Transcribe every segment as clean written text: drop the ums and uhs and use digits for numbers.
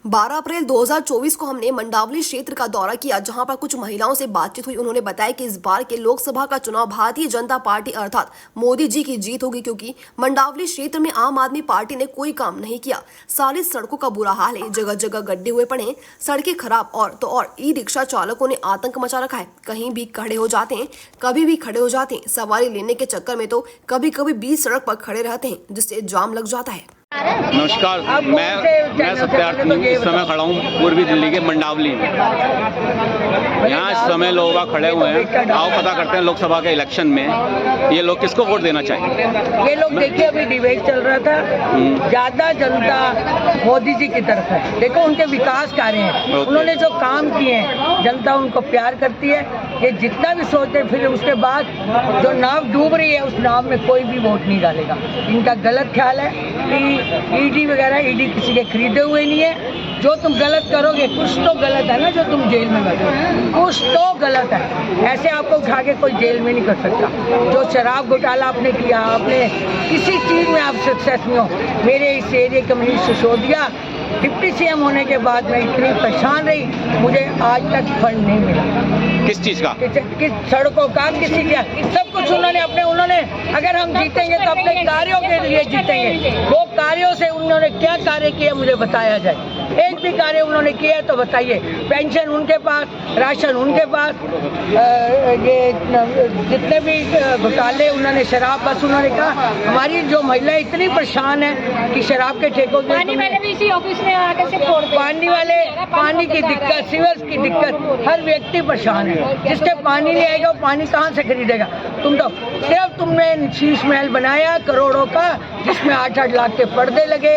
12 अप्रैल 2024 को हमने मंडावली क्षेत्र का दौरा किया, जहां पर कुछ महिलाओं से बातचीत हुई। उन्होंने बताया कि इस बार के लोकसभा का चुनाव भारतीय जनता पार्टी अर्थात मोदी जी की जीत होगी, क्योंकि मंडावली क्षेत्र में आम आदमी पार्टी ने कोई काम नहीं किया। सारी सड़कों का बुरा हाल है, जगह जगह गड्ढे हुए पड़े हैं, सड़कें खराब और ई रिक्शा चालकों ने आतंक मचा रखा है। कहीं भी खड़े हो जाते हैं, कभी भी खड़े हो जाते हैं। सवारी लेने के चक्कर में तो कभी कभी बीच सड़क पर खड़े रहते हैं, जिससे जाम लग जाता है। नमस्कार, मैं सत्यार्थ इस समय खड़ा हूँ पूर्वी दिल्ली के मंडावली में। यहाँ इस समय लोग खड़े हुए हैं। आओ पता करते हैं लोकसभा के इलेक्शन में ये लोग किसको वोट देना चाहिए। ये लोग देखिए, अभी डिबेट चल रहा था, ज्यादा जनता मोदी जी की तरफ है। देखो उनके विकास कार्य हैं, उन्होंने जो काम किए हैं, जनता उनको प्यार करती है। ये जितना भी सोचते फिर उसके बाद जो नाव डूब रही है, उस नाव में कोई भी वोट नहीं डालेगा। इनका गलत ख्याल है कि ईडी वगैरह, ईडी किसी के खरीदे हुए नहीं है। जो तुम गलत करोगे, कुछ तो गलत है ना, जो तुम जेल में बैठो, कुछ तो गलत है। ऐसे आपको उठा के कोई जेल में नहीं कर सकता। जो शराब घोटाला आपने किया, आपने किसी चीज में आप सक्सेस में हो। मेरे इस एरिया के मनीष सिसोदिया डिप्टी सीएम होने के बाद मैं इतनी परेशान रही, मुझे आज तक फंड नहीं मिला। किस चीज का? किस सड़कों का, किसी का, सब कुछ उन्होंने अगर हम जीतेंगे तो अपने कार्यों के लिए जीतेंगे। वो कार्यों से उन्होंने क्या कार्य किया मुझे बताया जाए। एक भी कार्य उन्होंने किया है तो बताइए। पेंशन उनके पास, राशन उनके पास, ये जितने भी घोटाले उन्होंने, शराब, बस उन्होंने कहा हमारी जो महिलाएं इतनी परेशान है कि शराब के ठेकों में पानी की दिक्कत, सीवर्स की दिक्कत, हर व्यक्ति परेशान है। जिसके पानी नहीं आएगा वो पानी कहाँ से खरीदेगा। तुमने शीश महल बनाया करोड़ों का, जिसमें 8-8 लाख के पर्दे लगे,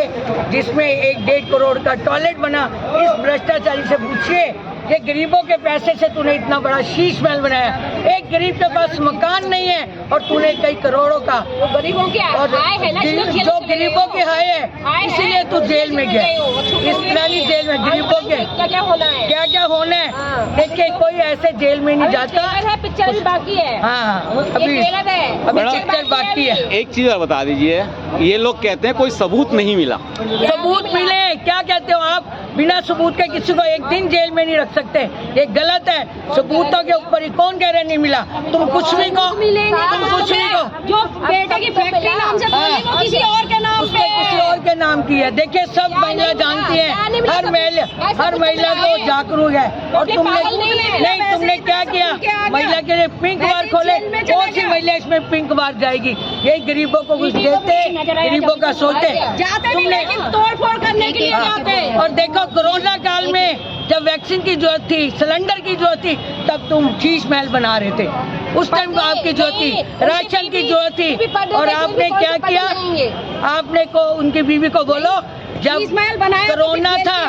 जिसमें 1-1.5 करोड़ का टॉयलेट बना। इस भ्रष्टाचारी से पूछिए, ये गरीबों के पैसे से तूने इतना बड़ा शीश महल बनाया। एक गरीब के पास मकान नहीं है और तूने कई करोड़ों का, गरीबों के हाय है ना, जो गरीबों के हाय है, इसीलिए तू जेल में गया। इस पुरानी जेल में गरीबों के क्या क्या होना है। देखिए कोई ऐसे जेल में नहीं जाता। पिक्चर भी बाकी है। हाँ, अभी पिक्चर बाकी है। एक चीज और बता दीजिए, ये लोग कहते हैं कोई सबूत नहीं मिला। सबूत मिले, क्या कहते हो आप? बिना सबूत के किसी को एक दिन जेल में नहीं रख सकते, ये गलत है। सबूतों के ऊपर ही कौन कह रहे नहीं मिला। तुम कुछ भी कहो, तुम कुछ भी कहो। जो बेटे की फैक्ट्री नाम से बोली, वो किसी और के नाम पे, किसी और के नाम की है। देखिए सब महिला जानती है, हर महिला को जागरूक है। और तुमने क्या किया? महिला के लिए पिंक बार खोले, कौन सी महिला इसमें पिंक बार जाएगी? यही गरीबों को कुछ देते, गरीबों का सोचते। तुमने तोड़ फोड़ करने के लिए जाते। और देखो कोरोना काल में जब वैक्सीन की जरूरत थी, सिलेंडर की जरूरत थी, तब तुम शीश महल बना रहे थे। उस टाइम आपकी जरूरत थी, राशन की जरूरत थी। और आपने क्या किया? आपने को उनकी बीवी को बोलो, जब कोरोना था,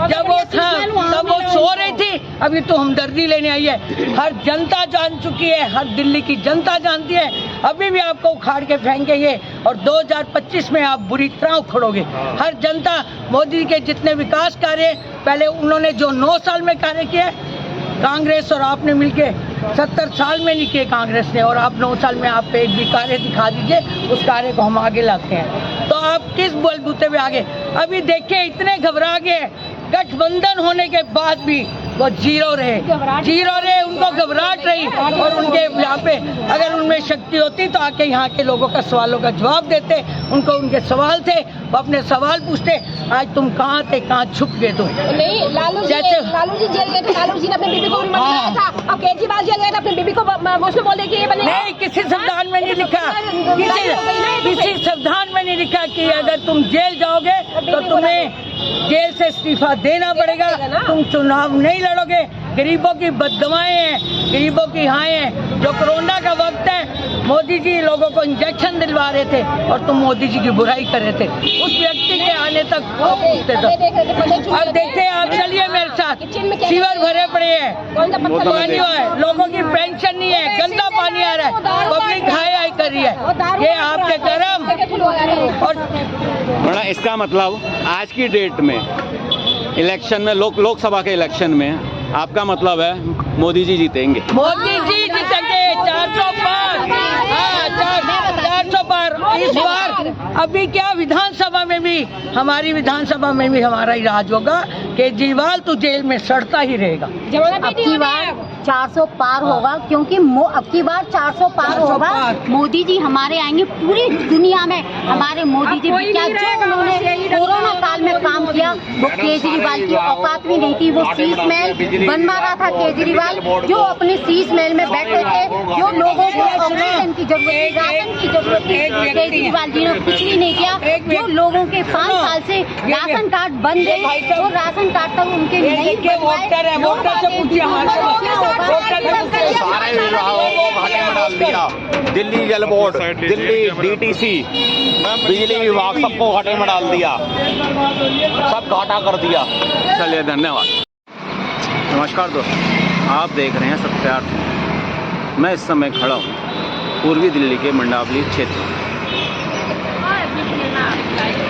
जब वो था तब वो सो रही थी। अभी तो हमदर्दी लेने आई है। हर जनता जान चुकी है, हर दिल्ली की जनता जानती है। अभी भी आपको उखाड़ के फेंकेंगे और 2025 में आप बुरी तरह उखड़ोगे। हर जनता मोदी के जितने विकास कार्य पहले उन्होंने जो 9 साल में कार्य किए, कांग्रेस और आपने मिलके 70 साल में नहीं किए कांग्रेस ने, और आप 9 साल में आप एक भी कार्य दिखा दीजिए, उस कार्य को हम आगे लाते हैं। तो आप किस बलबूते पे आगे? अभी देखिए इतने घबरा गए, गठबंधन होने के बाद भी वो जीरो रहे, उनको घबराहट रही। और उनके यहाँ पे अगर उनमें शक्ति होती तो आके यहाँ के लोगों का सवालों का जवाब देते। उनको उनके सवाल थे, वो अपने सवाल पूछते। आज तुम कहाँ थे, कहाँ छुप गए तुम? नहीं, लालू जी जेल गए थे, लालू जी ने अपनी बीबी को बताया था। अब केजरीवाल जेल गए थे, अपनी बीबी को उसमें बोले कि ये बने। नहीं, किसी संविधान में नहीं लिखा, किसी संविधान में नहीं लिखा कि अगर तुम जेल जाओगे तो तुम्हें जेल से इस्तीफा देना पड़ेगा, तुम चुनाव नहीं लड़ोगे। गरीबों की बददुआएं हैं, गरीबों की हाय हैं। जो कोरोना का वक्त है, मोदी जी लोगों को इंजेक्शन दिलवा रहे थे और तुम मोदी जी की बुराई कर रहे थे। उस व्यक्ति के आने तक पूछते थे। अब देखते हैं, आप चलिए मेरे साथ, सीवर भरे पड़े हैं, पानी है, लोगों की पेंशन नहीं है, गंदा पानी आ रहा है, पब्लिक हाय कर रही है। ये आपके कर्म। और इसका मतलब आज की डेट में इलेक्शन में, लोकसभा के इलेक्शन में आपका मतलब है मोदी जी जीतेंगे? मोदी जी जीतेंगे 400 पार। हाँ, 400 पार इस बार। अभी क्या विधानसभा में भी, हमारी विधानसभा में भी हमारा ही राज होगा। केजरीवाल तो जेल में सड़ता ही रहेगा। अब की बार 400 पार होगा, क्योंकि अब की बार 400 पार 400 होगा। पार। मोदी जी हमारे आएंगे, पूरी दुनिया में हमारे मोदी जी क्या जो उन्होंने कोरोना काल में काम किया, वो केजरीवाल की औकात भी नहीं थी। वो शीश महल बनवा रहा था केजरीवाल, जो अपने शीश महल में बैठे थे, जो लोगों को ऑक्सीजन की जरूरत थी, राशन की जरूरत थी, केजरीवाल जी ने कुछ भी नहीं किया। जो लोगों के 5 साल से राशन कार्ड बंद है, वो राशन कार्ड तक उनके नहीं वोटर है, वोटर से पूछिए हमारे सारे विभागों को घाटे में डाल दिया। दिल्ली जल बोर्ड, दिल्ली डीटीसी, बिजली विभाग, सबको घाटे में डाल दिया, सब घाटा कर दिया। चलिए, धन्यवाद। नमस्कार दोस्तों, आप देख रहे हैं सत्यार्थ। मैं इस समय खड़ा हूँ पूर्वी दिल्ली के मंडावली क्षेत्र में।